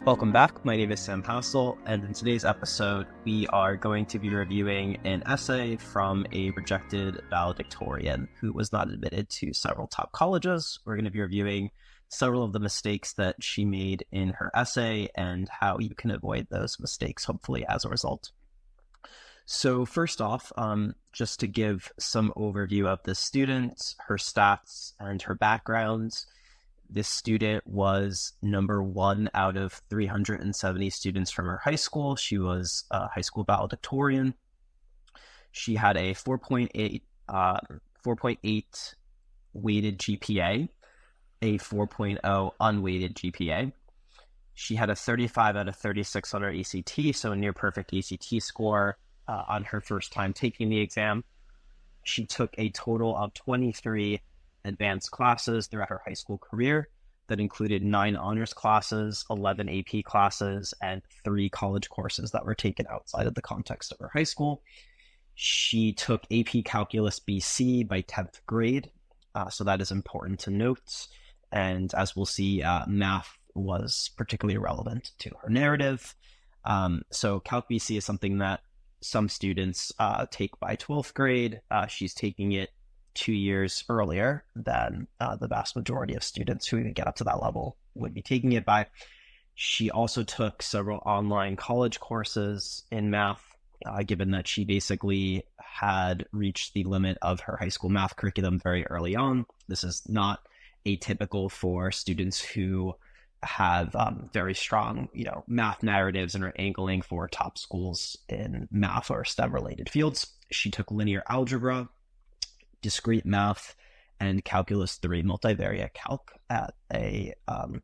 Welcome back. My name is Sam Hassel, and in today's episode, we are going to be reviewing an essay from a rejected valedictorian who was not admitted to several top colleges. We're going to be reviewing several of the mistakes that she made in her essay and how you can avoid those mistakes, hopefully, as a result. So first off, just to give some overview of this student, her stats, and her background. This student was number one out of 370 students from her high school. She was a high school valedictorian. She had a 4.8 weighted GPA, a 4.0 unweighted GPA. She had a 35 out of 36 on her ACT, so a near perfect ACT score on her first time taking the exam. She took a total of 23 advanced classes throughout her high school career that included 9 honors classes, 11 AP classes, and 3 college courses that were taken outside of the context of her high school. She took AP Calculus BC by 10th grade, so that is important to note. And as we'll see, math was particularly relevant to her narrative. So Calc BC is something that some students take by 12th grade. She's taking it 2 years earlier than the vast majority of students who even get up to that level would be taking it by. She also took several online college courses in math, given that she basically had reached the limit of her high school math curriculum very early on. This is not atypical for students who have very strong, math narratives and are angling for top schools in math or STEM-related fields. She took linear algebra, discrete math, and calculus 3 multivariate calc at a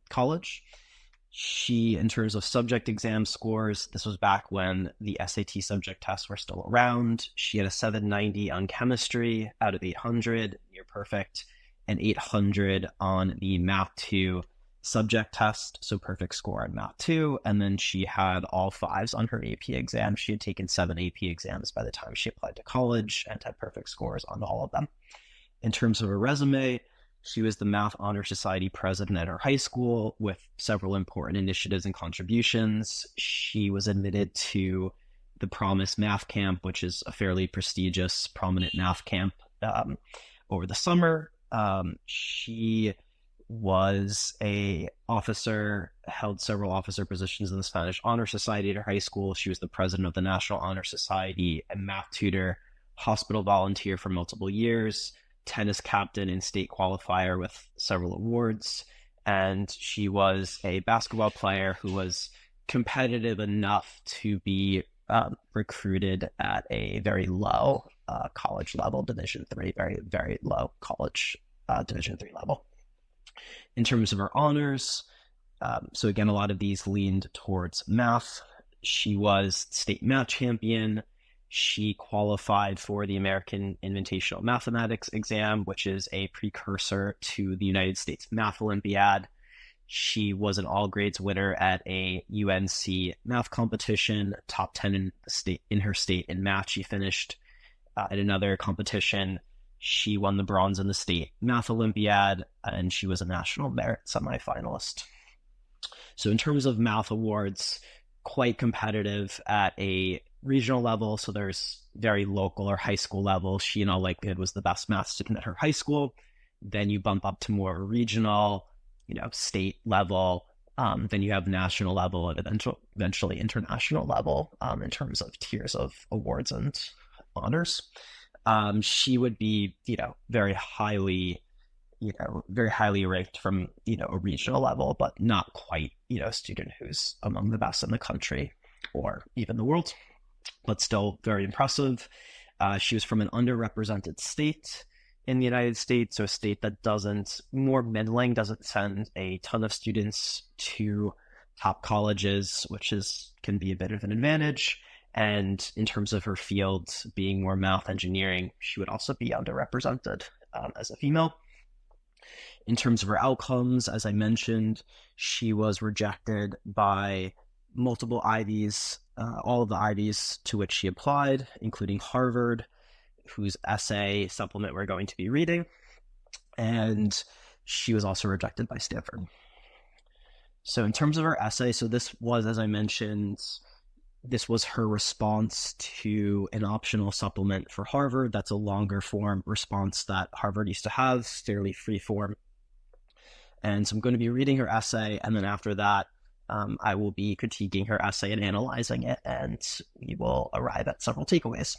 college. She, in terms of subject exam scores, this was back when the SAT subject tests were still around. She had a 790 on chemistry out of 800, near perfect, and 800 on the Math 2 subject test, so perfect score on Math 2. And then she had all 5s on her AP exam. She had taken 7 AP exams by the time she applied to college and had perfect scores on all of them. In terms of her resume, she was the Math Honor Society president at her high school with several important initiatives and contributions. She was admitted to the Promise Math Camp, which is a fairly prestigious, prominent math camp over the summer. She was a officer, held several officer positions in the Spanish Honor Society at her high school. She was the president of the National Honor Society, a math tutor, hospital volunteer for multiple years, tennis captain and state qualifier with several awards. And she was a basketball player who was competitive enough to be recruited at a very low college level, Division III, very, very low college Division III level. In terms of her honors, so again, a lot of these leaned towards math. She was state math champion. She qualified for the American Invitational Mathematics exam, which is a precursor to the United States Math Olympiad. She was an all grades winner at a UNC math competition, top 10 in her state in math. She finished at another competition. She won the bronze in the state math Olympiad, and she was a national merit semifinalist. So in terms of math awards, quite competitive at a regional level. So there's very local or high school level. She, in all likelihood, was the best math student at her high school. Then you bump up to more regional, state level. Then you have national level and eventually international level in terms of tiers of awards and honors. She would be, very highly ranked from, a regional level, but not quite, a student who's among the best in the country or even the world, but still very impressive. She was from an underrepresented state in the United States, so a state that more middling, doesn't send a ton of students to top colleges, which can be a bit of an advantage. And in terms of her field being more math engineering, she would also be underrepresented as a female. In terms of her outcomes, as I mentioned, she was rejected by multiple Ivies, all of the Ivies to which she applied, including Harvard, whose essay supplement we're going to be reading. And she was also rejected by Stanford. So in terms of her essay, so this was, as I mentioned, this was her response to an optional supplement for Harvard. That's a longer form response that Harvard used to have, fairly free form. And so I'm going to be reading her essay, and then after that, I will be critiquing her essay and analyzing it, and we will arrive at several takeaways.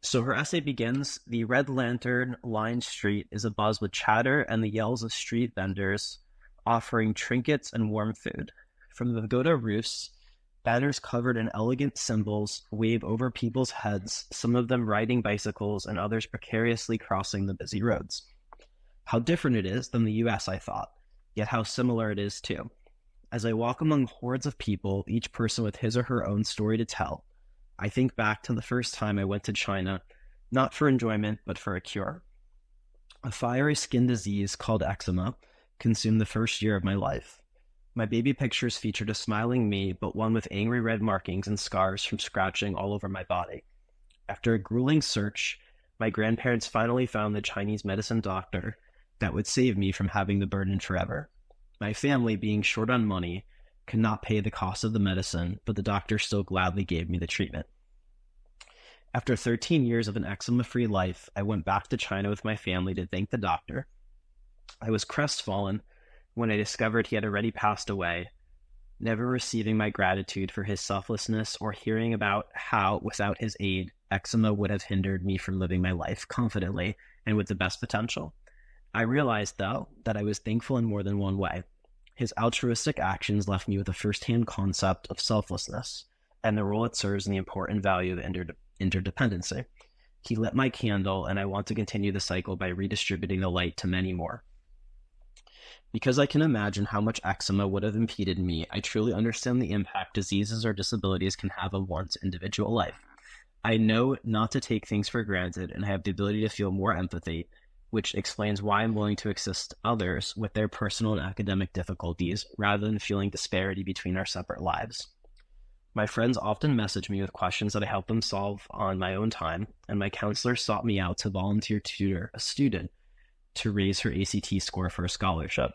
So her essay begins, "The red lantern lined street is abuzz with chatter and the yells of street vendors offering trinkets and warm food. From the pagoda roofs, banners covered in elegant symbols wave over people's heads, some of them riding bicycles and others precariously crossing the busy roads. How different it is than the US, I thought, yet how similar it is too. As I walk among hordes of people, each person with his or her own story to tell, I think back to the first time I went to China, not for enjoyment, but for a cure. A fiery skin disease called eczema consumed the first year of my life. My baby pictures featured a smiling me, but one with angry red markings and scars from scratching all over my body. After a grueling search, my grandparents finally found the Chinese medicine doctor that would save me from having the burden forever. My family, being short on money, could not pay the cost of the medicine, but the doctor still gladly gave me the treatment. After 13 years of an eczema-free life, I went back to China with my family to thank the doctor. I was crestfallen when I discovered he had already passed away, never receiving my gratitude for his selflessness or hearing about how, without his aid, eczema would have hindered me from living my life confidently and with the best potential. I realized, though, that I was thankful in more than one way. His altruistic actions left me with a first-hand concept of selflessness and the role it serves in the important value of interdependency. He lit my candle, and I want to continue the cycle by redistributing the light to many more. Because I can imagine how much eczema would have impeded me, I truly understand the impact diseases or disabilities can have on one's individual life. I know not to take things for granted, and I have the ability to feel more empathy, which explains why I'm willing to assist others with their personal and academic difficulties rather than feeling disparity between our separate lives. My friends often message me with questions that I help them solve on my own time, and my counselor sought me out to volunteer tutor a student to raise her ACT score for a scholarship.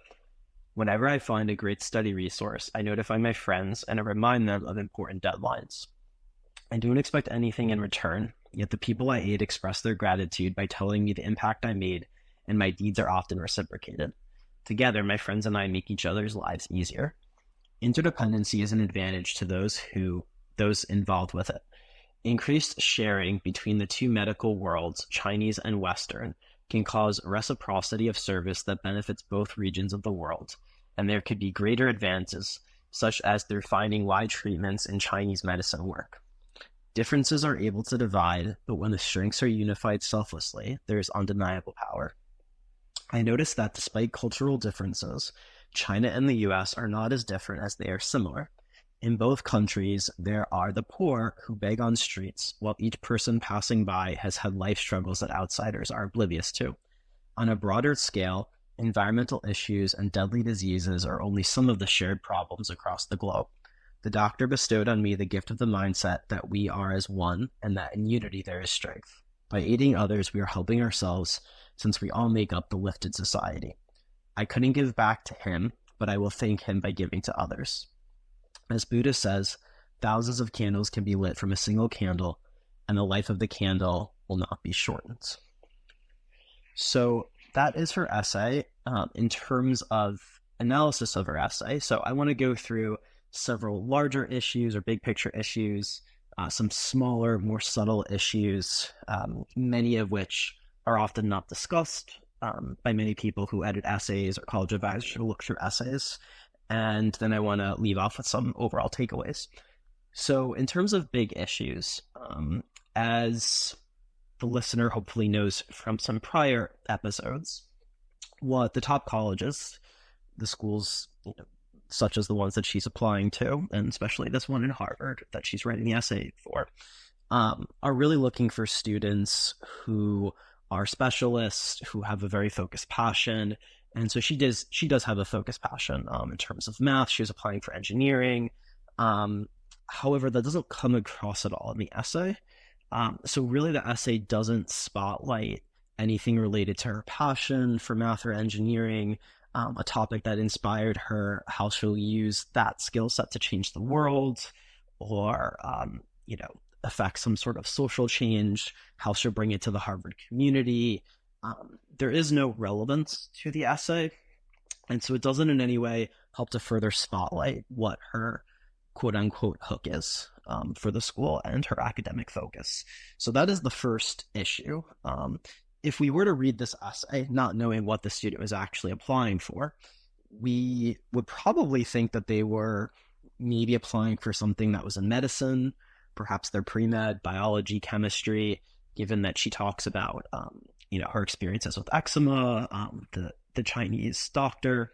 Whenever I find a great study resource, I notify my friends and I remind them of important deadlines. I don't expect anything in return, yet the people I aid express their gratitude by telling me the impact I made, and my deeds are often reciprocated. Together, my friends and I make each other's lives easier. Interdependency is an advantage to those involved with it. Increased sharing between the two medical worlds, Chinese and Western, can cause reciprocity of service that benefits both regions of the world, and there could be greater advances, such as through finding why treatments in Chinese medicine work. Differences are able to divide, but when the strengths are unified selflessly, there is undeniable power. I noticed that despite cultural differences, China and the US are not as different as they are similar. In both countries, there are the poor who beg on streets, while each person passing by has had life struggles that outsiders are oblivious to. On a broader scale, environmental issues and deadly diseases are only some of the shared problems across the globe. The doctor bestowed on me the gift of the mindset that we are as one and that in unity there is strength. By aiding others, we are helping ourselves, since we all make up the lifted society. I couldn't give back to him, but I will thank him by giving to others. As Buddha says, thousands of candles can be lit from a single candle, and the life of the candle will not be shortened. So that is her essay. In terms of analysis of her essay, so I want to go through several larger issues or big picture issues, some smaller, more subtle issues, many of which are often not discussed by many people who edit essays or college advisors who look through essays. And then I want to leave off with some overall takeaways. So in terms of big issues, as the listener hopefully knows from some prior episodes, what the top colleges, the schools, such as the ones that she's applying to, and especially this one in Harvard that she's writing the essay for, are really looking for students who are specialists, who have a very focused passion. And so she does have a focused passion in terms of math. She was applying for engineering. However, that doesn't come across at all in the essay. So really the essay doesn't spotlight anything related to her passion for math or engineering. a topic that inspired her, how she'll use that skill set to change the world, or affect some sort of social change, how she'll bring it to the Harvard community. There is no relevance to the essay, and so it doesn't in any way help to further spotlight what her quote unquote hook is for the school and her academic focus. So that is the first issue. If we were to read this essay, not knowing what the student was actually applying for, we would probably think that they were maybe applying for something that was in medicine, perhaps their pre-med, biology, chemistry, given that she talks about, her experiences with eczema, the Chinese doctor.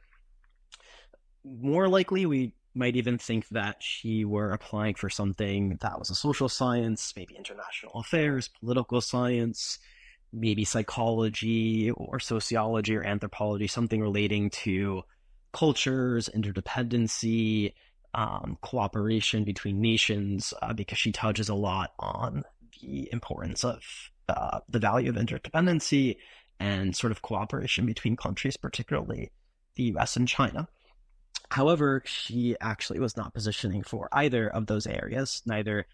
More likely, we might even think that she were applying for something that was a social science, maybe international affairs, political science, maybe psychology or sociology or anthropology, something relating to cultures, interdependency, cooperation between nations, because she touches a lot on the importance of the value of interdependency and sort of cooperation between countries, particularly the US and China. However, she actually was not positioning for either of those areas, neither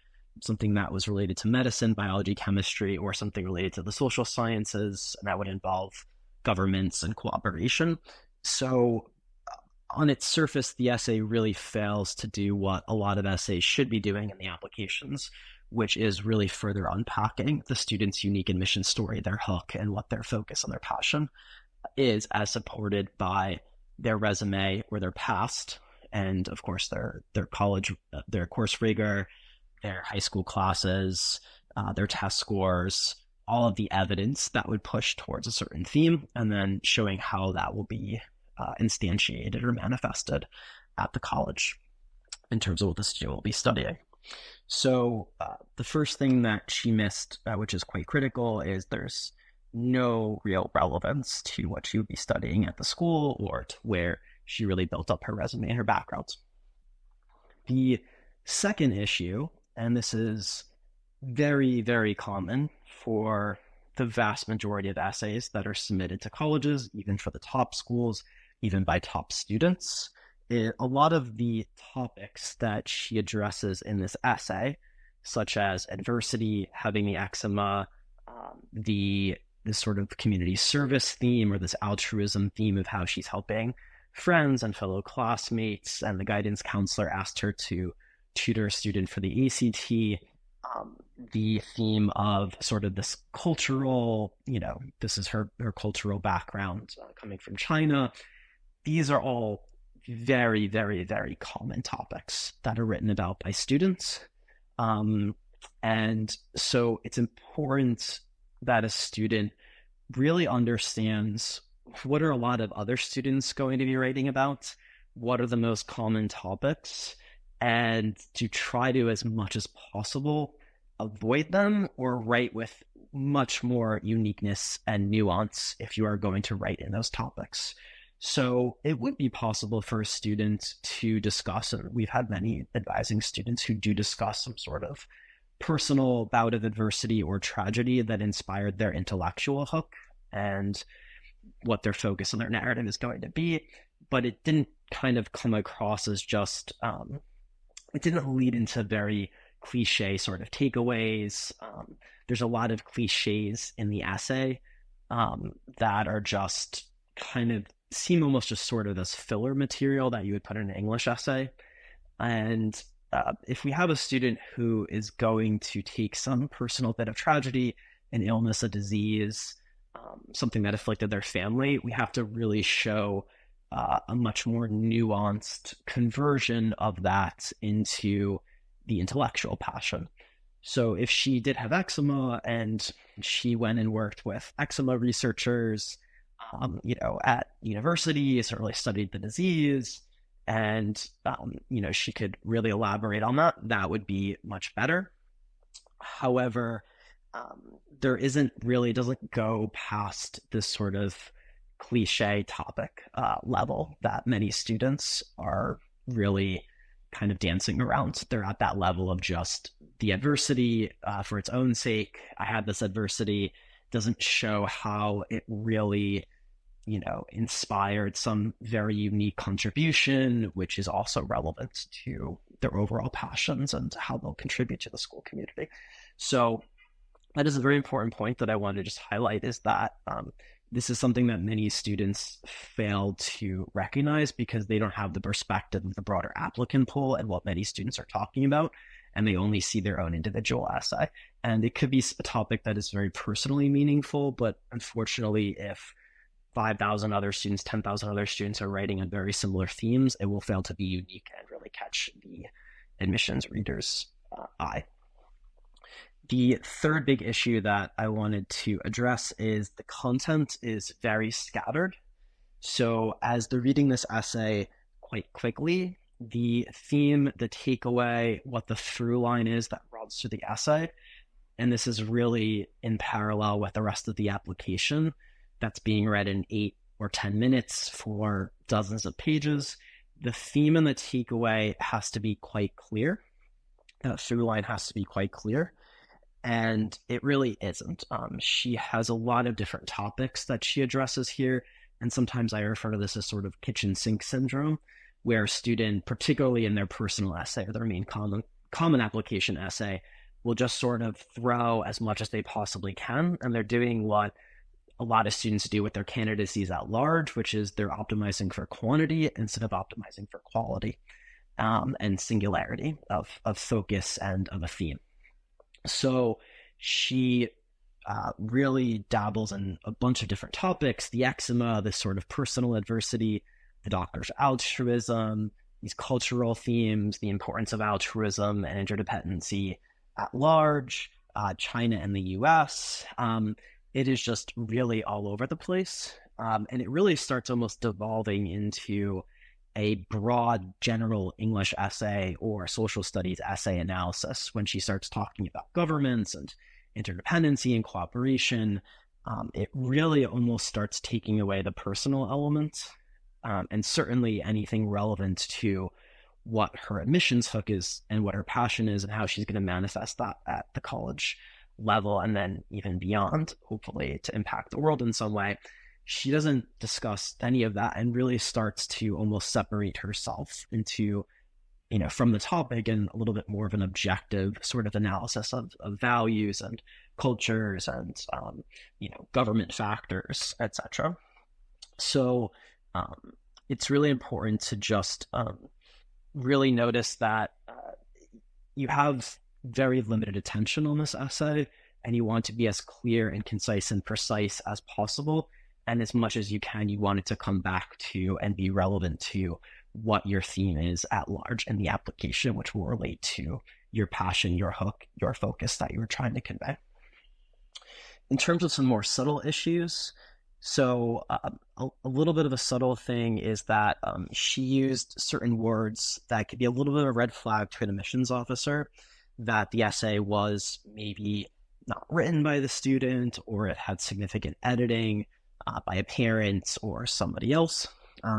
something that was related to medicine, biology, chemistry, or something related to the social sciences, and that would involve governments and cooperation. So on its surface, the essay really fails to do what a lot of essays should be doing in the applications, which is really further unpacking the student's unique admission story, their hook, and what their focus and their passion is, as supported by their resume or their past, and of course their college, their course rigor, their high school classes, their test scores, all of the evidence that would push towards a certain theme, and then showing how that will be instantiated or manifested at the college in terms of what the student will be studying. So the first thing that she missed, which is quite critical, is there's no real relevance to what she would be studying at the school or to where she really built up her resume and her background. The second issue, and this is very, very common for the vast majority of essays that are submitted to colleges, even for the top schools, even by top students, a lot of the topics that she addresses in this essay, such as adversity, having the eczema, this sort of community service theme or this altruism theme of how she's helping friends and fellow classmates, and the guidance counselor asked her to tutor a student for the ACT, the theme of sort of this cultural, this is her cultural background coming from China. These are all very, very, very common topics that are written about by students. And so it's important that a student really understands what are a lot of other students going to be writing about, what are the most common topics, and to try to, as much as possible, avoid them or write with much more uniqueness and nuance if you are going to write in those topics. So it would be possible for a student to discuss, and we've had many advising students who do discuss some sort of personal bout of adversity or tragedy that inspired their intellectual hook and what their focus on their narrative is going to be, but it didn't kind of come across as just, it didn't lead into very cliche sort of takeaways. There's a lot of cliches in the essay that are just kind of seem almost just sort of this filler material that you would put in an English essay. And if we have a student who is going to take some personal bit of tragedy, an illness, a disease, something that afflicted their family, we have to really show a much more nuanced conversion of that into the intellectual passion. So if she did have eczema and she went and worked with eczema researchers, at university, certainly studied the disease, and, she could really elaborate on that, that would be much better. However, there doesn't go past this sort of cliche topic level that many students are really kind of dancing around. They're at that level of just the adversity for its own sake. I had this adversity, doesn't show how it really inspired some very unique contribution, which is also relevant to their overall passions and how they'll contribute to the school community. So that is a very important point that I want to just highlight, is that this is something that many students fail to recognize because they don't have the perspective of the broader applicant pool and what many students are talking about, and they only see their own individual essay. And it could be a topic that is very personally meaningful, but unfortunately, if 5,000 other students, 10,000 other students are writing on very similar themes, it will fail to be unique and really catch the admissions reader's eye. The third big issue that I wanted to address is the content is very scattered. So as they're reading this essay quite quickly, the theme, the takeaway, what the through line is that runs through the essay, and this is really in parallel with the rest of the application that's being read in 8 or 10 minutes for dozens of pages. The theme and the takeaway has to be quite clear. That through line has to be quite clear. And it really isn't. She has a lot of different topics that she addresses here. And sometimes I refer to this as sort of kitchen sink syndrome, where a student, particularly in their personal essay or their main common application essay, will just sort of throw as much as they possibly can. And they're doing what a lot of students do with their candidacies at large, which is they're optimizing for quantity instead of optimizing for quality and singularity of focus and of a theme. So she really dabbles in a bunch of different topics: the eczema, this sort of personal adversity, the doctor's altruism, these cultural themes, the importance of altruism and interdependency at large, China and the US. It is just really all over the place. And it really starts almost devolving into a broad general English essay or social studies essay analysis when she starts talking about governments and interdependency and cooperation. It really almost starts taking away the personal element, and certainly anything relevant to what her admissions hook is and what her passion is and how she's going to manifest that at the college level and then even beyond, hopefully to impact the world in some way. She doesn't discuss any of that and really starts to almost separate herself into, from the topic and a little bit more of an objective sort of analysis of values and cultures and, government factors, etc. So it's really important to just really notice that you have very limited attention on this essay and you want to be as clear and concise and precise as possible. And as much as you can, you want it to come back to and be relevant to what your theme is at large in the application, which will relate to your passion, your hook, your focus that you were trying to convey. In terms of some more subtle issues, so a little bit of a subtle thing is that she used certain words that could be a little bit of a red flag to an admissions officer, that the essay was maybe not written by the student or it had significant editing by a parent or somebody else.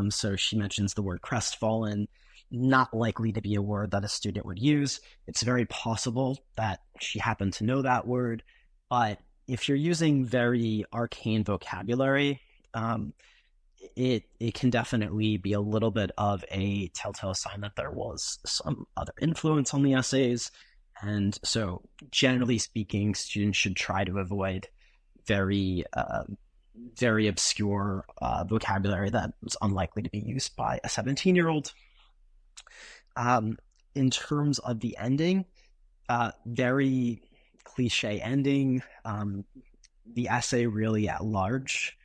So she mentions the word crestfallen, not likely to be a word that a student would use. It's very possible that she happened to know that word, but if you're using very arcane vocabulary, it can definitely be a little bit of a telltale sign that there was some other influence on the essays. And so generally speaking, students should try to avoid very obscure vocabulary that was unlikely to be used by a 17-year-old. In terms of the ending, very cliche ending. The essay really at large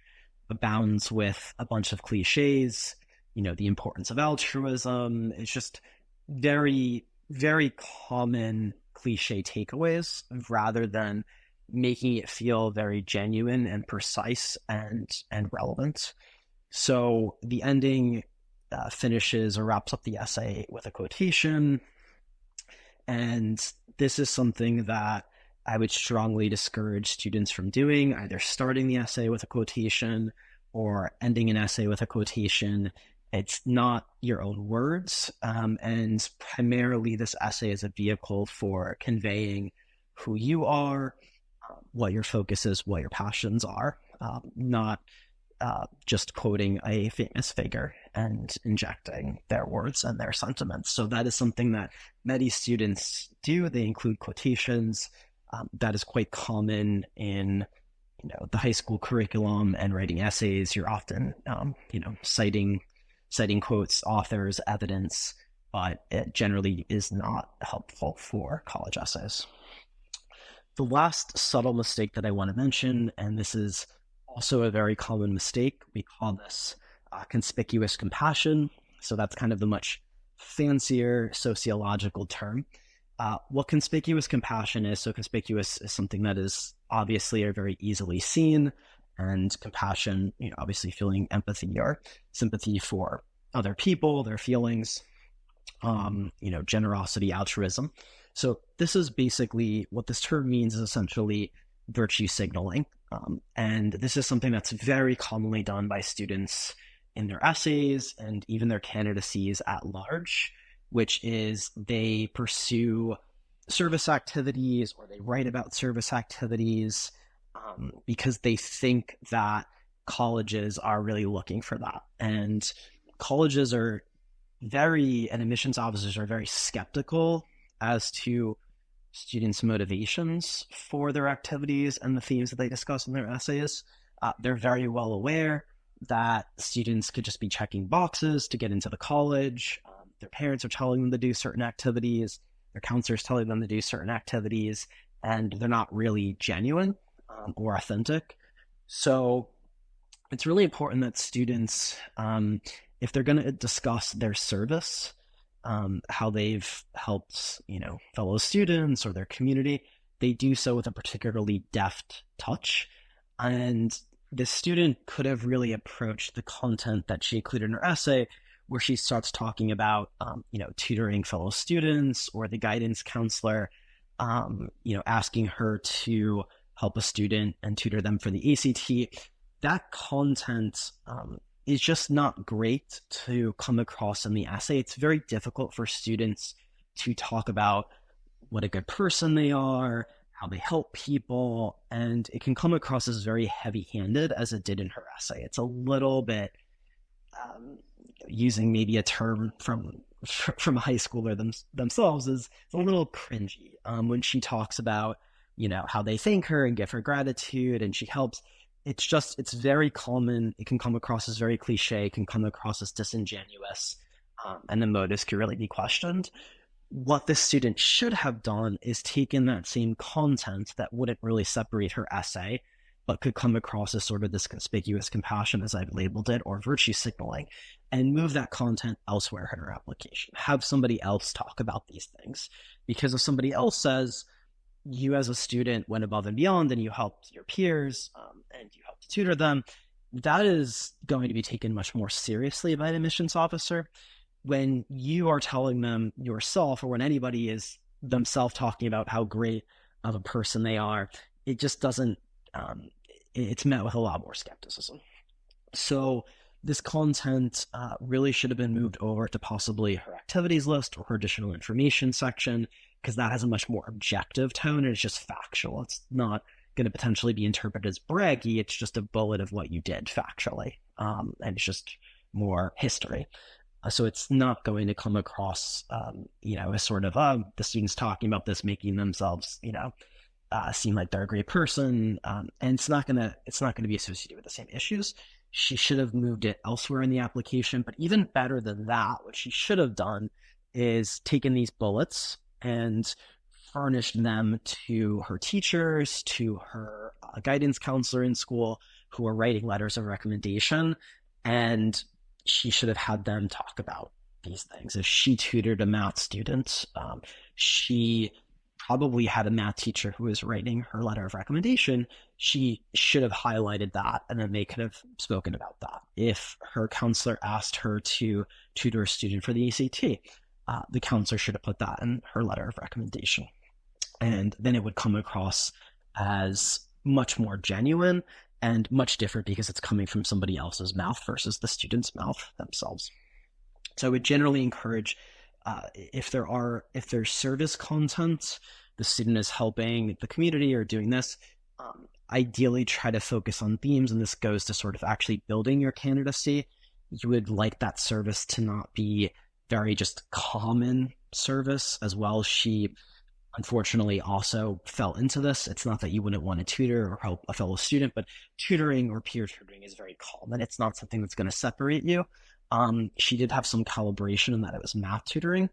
abounds with a bunch of cliches, the importance of altruism. It's just very, very common cliche takeaways rather than making it feel very genuine and precise and relevant. So the ending finishes or wraps up the essay with a quotation. And this is something that I would strongly discourage students from doing, either starting the essay with a quotation or ending an essay with a quotation. It's not your own words. And primarily this essay is a vehicle for conveying who you are, what your focus is, what your passions are, not just quoting a famous figure and injecting their words and their sentiments. So that is something that many students do. They include quotations. That is quite common in the high school curriculum, and writing essays. You're often citing quotes, authors, evidence, but it generally is not helpful for college essays. The last subtle mistake that I want to mention, and this is also a very common mistake, we call this conspicuous compassion. So that's kind of the much fancier sociological term. What conspicuous compassion is, so conspicuous is something that is obviously or very easily seen, and compassion, obviously feeling empathy or sympathy for other people, their feelings, generosity, altruism. So this is basically what this term means, is essentially virtue signaling. And this is something that's very commonly done by students in their essays and even their candidacies at large, which is they pursue service activities or they write about service activities because they think that colleges are really looking for that. And colleges and admissions officers are very skeptical as to students' motivations for their activities and the themes that they discuss in their essays. They're very well aware that students could just be checking boxes to get into the college. Their parents are telling them to do certain activities. Their counselors telling them to do certain activities, and they're not really genuine or authentic. So it's really important that students, if they're going to discuss their service, how they've helped, fellow students or their community, they do so with a particularly deft touch. And the student could have really approached the content that she included in her essay, where she starts talking about, tutoring fellow students, or the guidance counselor, asking her to help a student and tutor them for the ACT. That content is just not great to come across in the essay. It's very difficult for students to talk about what a good person they are, how they help people, and it can come across as very heavy-handed, as it did in her essay. It's a little bit, using maybe a term from a high schooler themselves, is a little cringy when she talks about, how they thank her and give her gratitude and she helps. It's very common. It can come across as very cliche, it can come across as disingenuous, and the motives could really be questioned. What this student should have done is taken that same content that wouldn't really separate her essay, but could come across as sort of this conspicuous compassion, as I've labeled it, or virtue signaling, and move that content elsewhere in her application. Have somebody else talk about these things. Because if somebody else says, you as a student went above and beyond and you helped your peers and you helped tutor them, that is going to be taken much more seriously by an admissions officer. When you are telling them yourself, or when anybody is themselves talking about how great of a person they are, it just doesn't, it's met with a lot more skepticism. So this content really should have been moved over to possibly her activities list or her additional information section, because that has a much more objective tone and it's just factual. It's not going to potentially be interpreted as braggy. It's just a bullet of what you did factually. And it's just more history. So it's not going to come across, as sort of, the students talking about this, making themselves, seem like they're a great person. And it's not going to be associated with the same issues. She should have moved it elsewhere in the application. But even better than that, what she should have done is taken these bullets and furnished them to her teachers, to her guidance counselor in school, who are writing letters of recommendation. And she should have had them talk about these things. If she tutored a math student, she probably had a math teacher who was writing her letter of recommendation. She should have highlighted that, and then they could have spoken about that. If her counselor asked her to tutor a student for the ACT, the counselor should have put that in her letter of recommendation. And then it would come across as much more genuine and much different, because it's coming from somebody else's mouth versus the student's mouth themselves. So I would generally encourage, if there's service content, the student is helping the community or doing this, ideally try to focus on themes, and this goes to sort of actually building your candidacy. You would like that service to not be very just common service as well. She unfortunately also fell into this. It's not that you wouldn't want to tutor or help a fellow student, but tutoring or peer tutoring is very common. It's not something that's going to separate you. She did have some calibration in that it was math tutoring.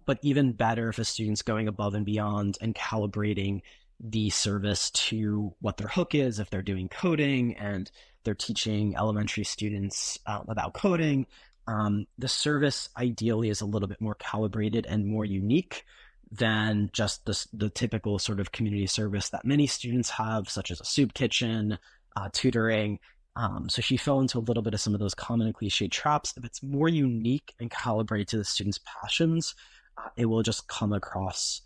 But even better if a student's going above and beyond and calibrating the service to what their hook is, if they're doing coding and they're teaching elementary students about coding. The service ideally is a little bit more calibrated and more unique than just the typical sort of community service that many students have, such as a soup kitchen, tutoring. So she fell into a little bit of some of those common and cliche traps. If it's more unique and calibrated to the students' passions, it will just come across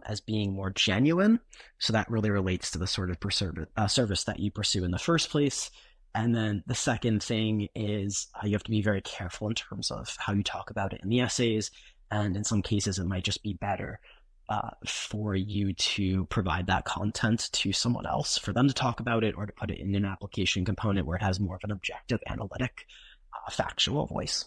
as being more genuine. So that really relates to the sort of service that you pursue in the first place. And then the second thing is you have to be very careful in terms of how you talk about it in the essays. And in some cases, it might just be better for you to provide that content to someone else, for them to talk about it, or to put it in an application component where it has more of an objective, analytic, factual voice.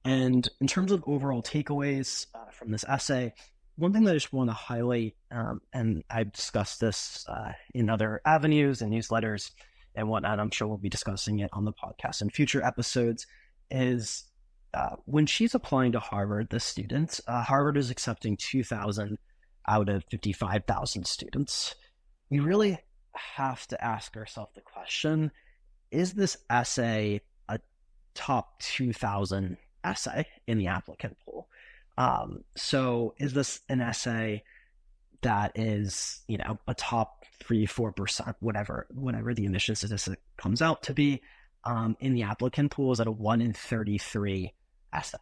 And in terms of overall takeaways from this essay, one thing that I just want to highlight, and I've discussed this in other avenues and newsletters and whatnot, I'm sure we'll be discussing it on the podcast in future episodes, is when she's applying to Harvard, the students, Harvard is accepting 2,000 out of 55,000 students. We really have to ask ourselves the question, is this essay a top 2,000 essay in the applicant pool? So is this an essay that is, a top 3-4%, whatever the admission statistic comes out to be, in the applicant pool? Is at a 1 in 33 essay.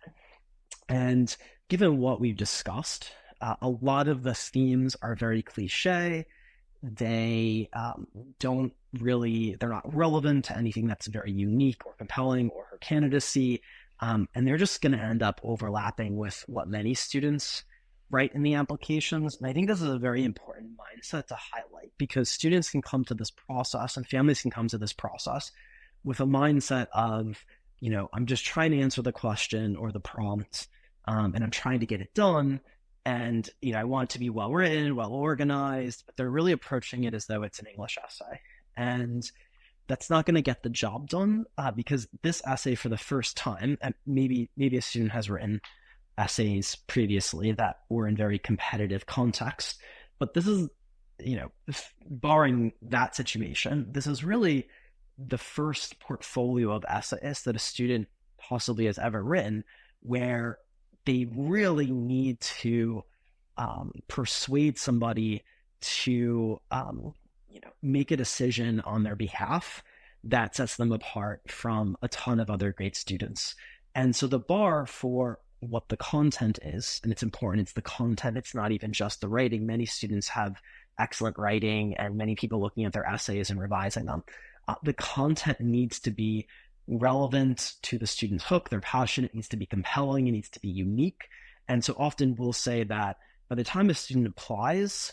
And given what we've discussed, a lot of the themes are very cliche. They they're not relevant to anything that's very unique or compelling or her candidacy. And they're just going to end up overlapping with what many students write in the applications. And I think this is a very important mindset to highlight, because students can come to this process and families can come to this process with a mindset of, I'm just trying to answer the question or the prompt, and I'm trying to get it done. And, I want it to be well written, well organized, but they're really approaching it as though it's an English essay. And that's not going to get the job done, because this essay, for the first time, and maybe a student has written essays previously that were in very competitive context, but this is, barring that situation, this is really the first portfolio of essays that a student possibly has ever written, where they really need to persuade somebody to make a decision on their behalf that sets them apart from a ton of other great students. And so the bar for what the content is, and it's important, it's the content, it's not even just the writing. Many students have excellent writing and many people looking at their essays and revising them. The content needs to be relevant to the student's hook, their passion. It needs to be compelling. It needs to be unique. And so often we'll say that by the time a student applies,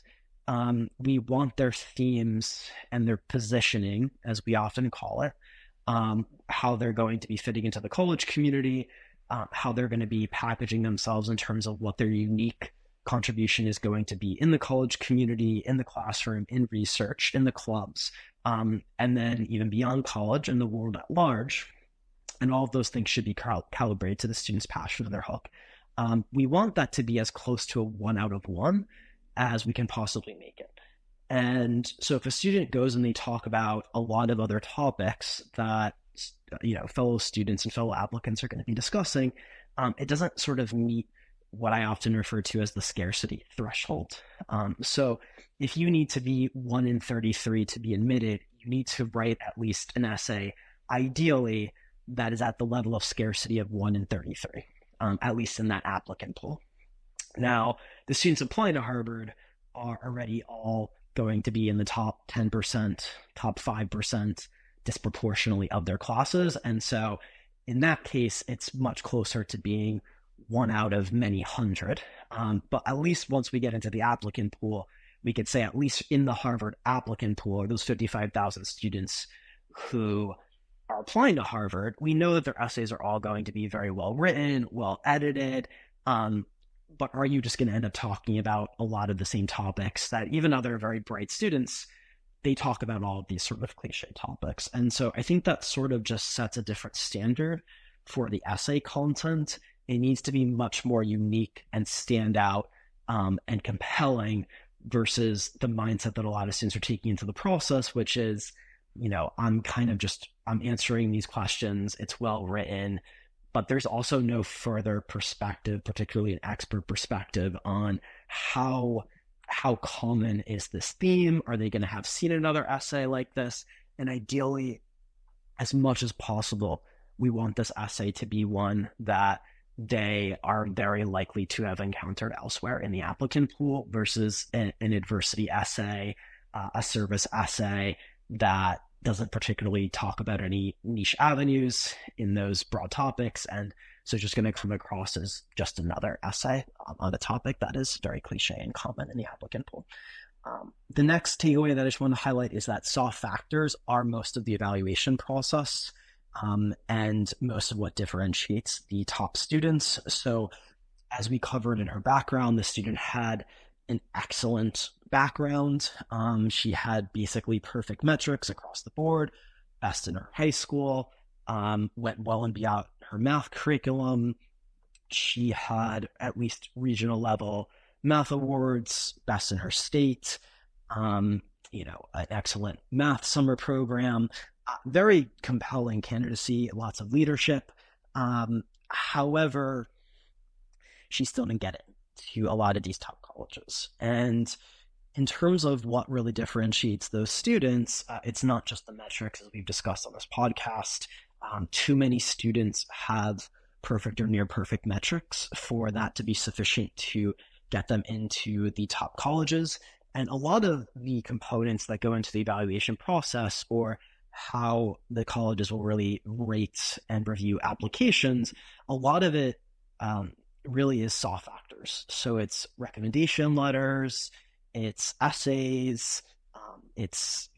we want their themes and their positioning, as we often call it, how they're going to be fitting into the college community, how they're going to be packaging themselves in terms of what their unique contribution is going to be in the college community, in the classroom, in research, in the clubs, and then even beyond college and the world at large. And all of those things should be calibrated to the student's passion and their hook. We want that to be as close to a 1 out of 1 as we can possibly make it. And so if a student goes and they talk about a lot of other topics that fellow students and fellow applicants are going to be discussing, it doesn't sort of meet what I often refer to as the scarcity threshold. So if you need to be 1 in 33 to be admitted, you need to write at least an essay, ideally, that is at the level of scarcity of 1 in 33, at least in that applicant pool. Now, the students applying to Harvard are already all going to be in the top 10%, top 5% disproportionately of their classes. And so in that case, it's much closer to being 1 out of many hundred. But at least once we get into the applicant pool, we could say at least in the Harvard applicant pool, or those 55,000 students who are applying to Harvard, we know that their essays are all going to be very well written, well edited. But are you just going to end up talking about a lot of the same topics that even other very bright students, they talk about all of these sort of cliche topics? And so I think that sort of just sets a different standard for the essay content. It needs to be much more unique and stand out and compelling versus the mindset that a lot of students are taking into the process, which is, I'm answering these questions. It's well written, but there's also no further perspective, particularly an expert perspective, on how common is this theme? Are they going to have seen another essay like this? And ideally, as much as possible, we want this essay to be one that they are very likely to have encountered elsewhere in the applicant pool versus an adversity essay, a service essay that doesn't particularly talk about any niche avenues in those broad topics. And so just going to come across as just another essay on a topic that is very cliche and common in the applicant pool. The next takeaway that I just want to highlight is that soft factors are most of the evaluation process and most of what differentiates the top students. So as we covered in her background, the student had an excellent background. She had basically perfect metrics across the board, best in her high school, went well and beyond her math curriculum. She had at least regional level math awards, best in her state, an excellent math summer program, very compelling candidacy, lots of leadership. However, she still didn't get it to a lot of these top colleges. And in terms of what really differentiates those students, it's not just the metrics, as we've discussed on this podcast. Too many students have perfect or near perfect metrics for that to be sufficient to get them into the top colleges. And a lot of the components that go into the evaluation process, or how the colleges will really rate and review applications, a lot of it really is soft factors. So it's recommendation letters, it's essays, it's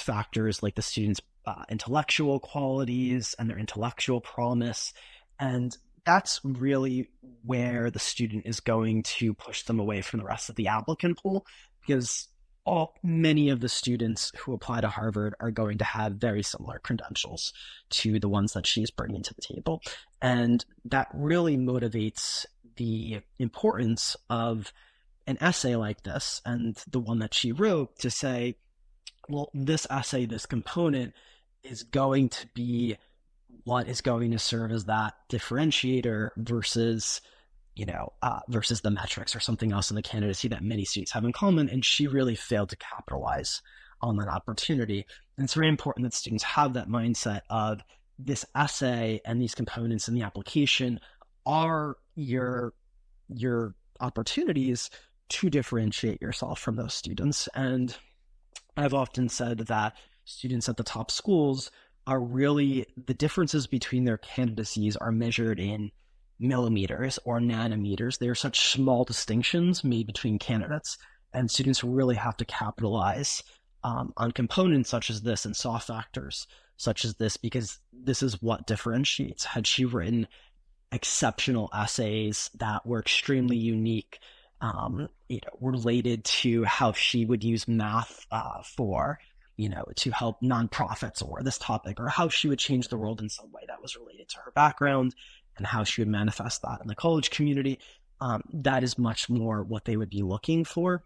factors like the students' intellectual qualities and their intellectual promise. And that's really where the student is going to push them away from the rest of the applicant pool, because many of the students who apply to Harvard are going to have very similar credentials to the ones that she's bringing to the table. And that really motivates the importance of an essay like this, and the one that she wrote, to say, well, this essay, this component is going to be what is going to serve as that differentiator versus the metrics or something else in the candidacy that many students have in common. And she really failed to capitalize on that opportunity. And it's very important that students have that mindset of this essay and these components in the application are your opportunities to differentiate yourself from those students. And I've often said that students at the top schools are really, the differences between their candidacies are measured in millimeters or nanometers. They are such small distinctions made between candidates, and students really have to capitalize on components such as this and soft factors such as this, because this is what differentiates. Had she written exceptional essays that were extremely unique, related to how she would use math to help nonprofits or this topic, or how she would change the world in some way that was related to her background and how she would manifest that in the college community, that is much more what they would be looking for.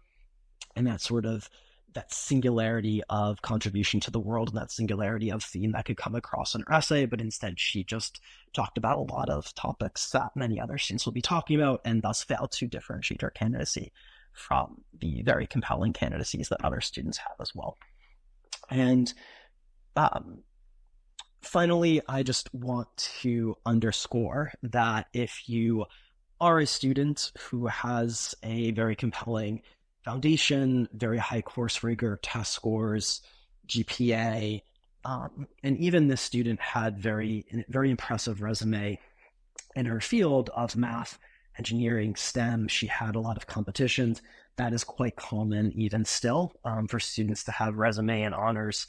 And that sort of that singularity of contribution to the world and that singularity of theme that could come across in her essay. But instead, she just talked about a lot of topics that many other students will be talking about, and thus failed to differentiate her candidacy from the very compelling candidacies that other students have as well. And finally, I just want to underscore that if you are a student who has a very compelling foundation, very high course rigor, test scores, GPA, and even this student had very impressive resume in her field of math engineering, STEM. She had a lot of competitions. That is quite common even still for students to have resume and honors.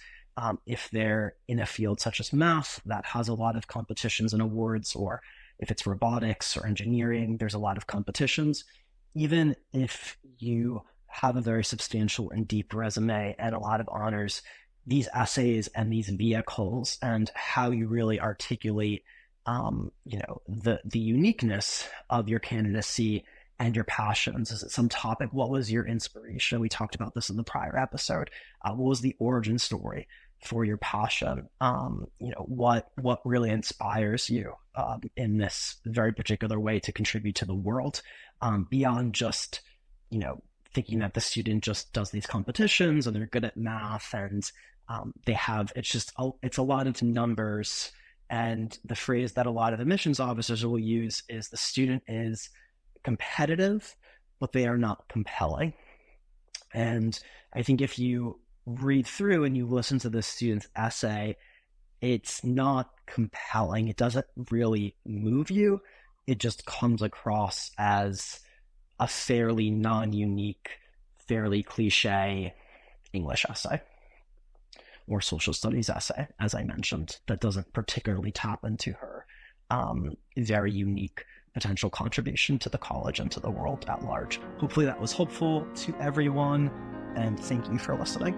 If they're in a field such as math that has a lot of competitions and awards, or if it's robotics or engineering, there's a lot of competitions. Even if you have a very substantial and deep resume and a lot of honors, these essays and these vehicles and how you really articulate the uniqueness of your candidacy and your passions. Is it some topic? What was your inspiration? We talked about this in the prior episode. What was the origin story for your passion? What really inspires you in this very particular way to contribute to the world, beyond just, thinking that the student just does these competitions and they're good at math and it's a lot of numbers. And the phrase that a lot of admissions officers will use is the student is competitive, but they are not compelling. And I think if you read through and you listen to the student's essay, it's not compelling. It doesn't really move you. It just comes across as a fairly non-unique, fairly cliche English essay or social studies essay, as I mentioned, that doesn't particularly tap into her very unique potential contribution to the college and to the world at large. Hopefully that was helpful to everyone, and thank you for listening.